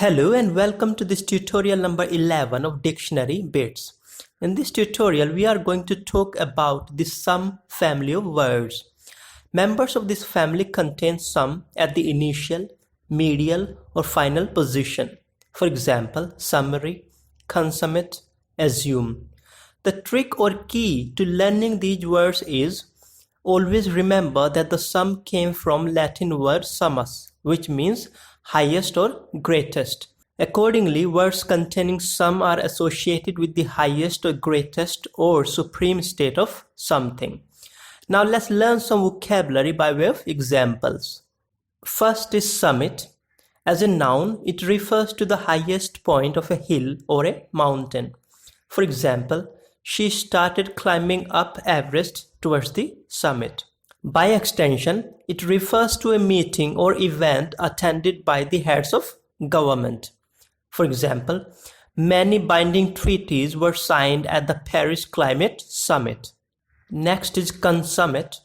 Hello and welcome to this tutorial number 11 of Dictionary Bits. In this tutorial, we are going to talk about the sum family of words. Members of this family contain sum at the initial, medial, or final position. For example, summary, consummate, assume. The trick or key to learning these words is always remember that the sum came from Latin word summus, which means highest or greatest. Accordingly, words containing sum are associated with the highest or greatest or supreme state of something. Now let's learn some vocabulary by way of examples. First is summit. As a noun, it refers to the highest point of a hill or a mountain. For example, she started climbing up Everest towards the summit. By extension, it refers to a meeting or event attended by the heads of government. For example, many binding treaties were signed at the Paris Climate Summit. Next is consummate.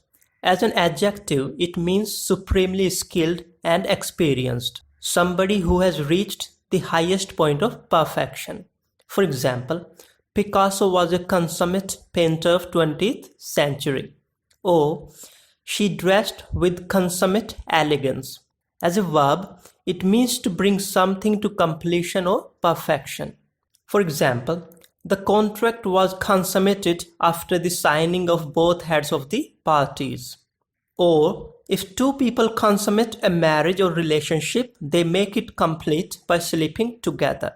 As an adjective, it means supremely skilled and experienced, somebody who has reached the highest point of perfection. For example, Picasso was a consummate painter of 20th century. Or, she dressed with consummate elegance. As a verb, it means to bring something to completion or perfection. For example, the contract was consummated after the signing of both heads of the parties. Or, if two people consummate a marriage or relationship, they make it complete by sleeping together.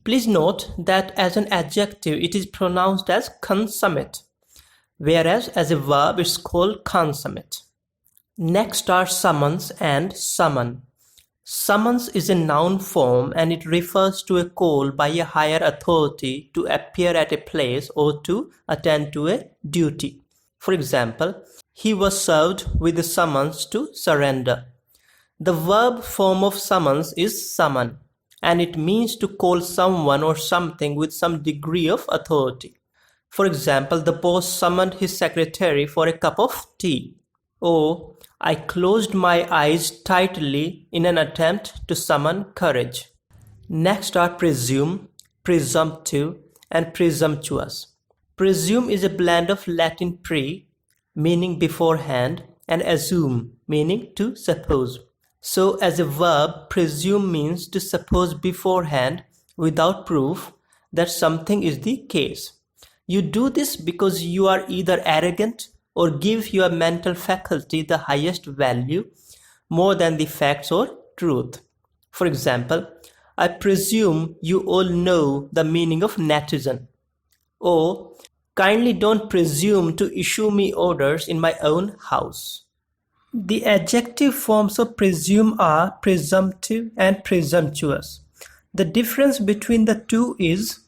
Please note that as an adjective, it is pronounced as consummate, whereas as a verb it's called consummate. Next are summons and summon. Summons is a noun form and it refers to a call by a higher authority to appear at a place or to attend to a duty. For example, he was served with a summons to surrender. The verb form of summons is summon, and it means to call someone or something with some degree of authority. For example, the boss summoned his secretary for a cup of tea. Or, I closed my eyes tightly in an attempt to summon courage. Next are presume, presumptive, and presumptuous. Presume is a blend of Latin pre, meaning beforehand, and assume, meaning to suppose. So, as a verb, presume means to suppose beforehand without proof that something is the case. You do this because you are either arrogant or give your mental faculty the highest value more than the facts or truth. For example, I presume you all know the meaning of netizen. Or, kindly don't presume to issue me orders in my own house. The adjective forms of presume are presumptive and presumptuous. The difference between the two is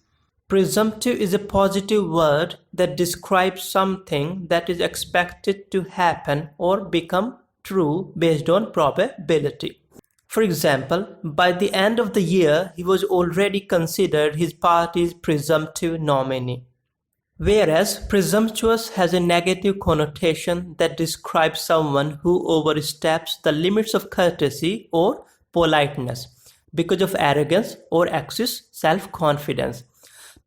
presumptive is a positive word that describes something that is expected to happen or become true based on probability. For example, by the end of the year, he was already considered his party's presumptive nominee. Whereas presumptuous has a negative connotation that describes someone who oversteps the limits of courtesy or politeness because of arrogance or excess self-confidence,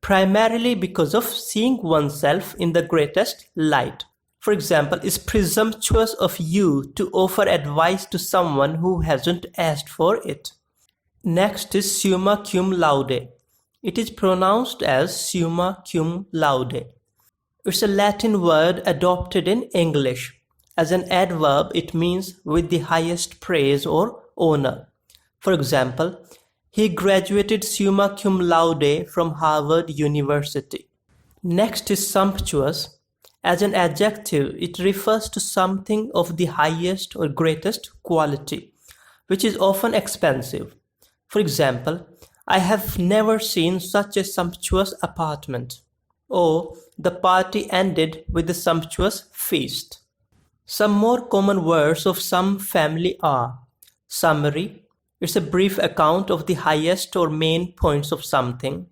primarily because of seeing oneself in the greatest light. For example, it's presumptuous of you to offer advice to someone who hasn't asked for it. Next is summa cum laude. It is pronounced as summa cum laude. It's a Latin word adopted in English. As an adverb, it means with the highest praise or honor. For example, he graduated summa cum laude from Harvard University. Next is sumptuous. As an adjective, it refers to something of the highest or greatest quality, which is often expensive. For example, I have never seen such a sumptuous apartment. Or, the party ended with a sumptuous feast. Some more common words of some family are summary. It's a brief account of the highest or main points of something.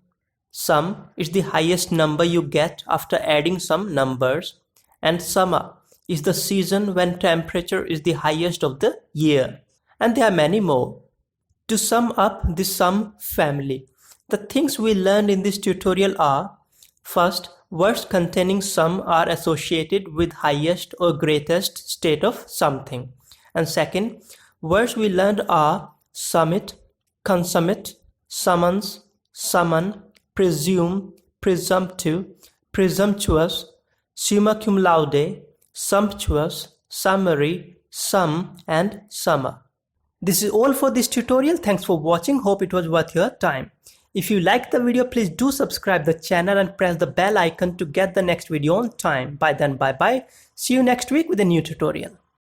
Sum is the highest number you get after adding some numbers. And Summa is the season when temperature is the highest of the year. And there are many more. To sum up the sum family, the things we learned in this tutorial are: first, words containing sum are associated with highest or greatest state of something. And second, words we learned are summit, consummate, summons, summon, presume, presumptive, presumptuous, summa cum laude, sumptuous, summary, sum, and summa. This is all for this tutorial. Thanks for watching. Hope it was worth your time. If you liked the video, please do subscribe the channel and press the bell icon to get the next video on time. By then, bye bye. See you next week with a new tutorial.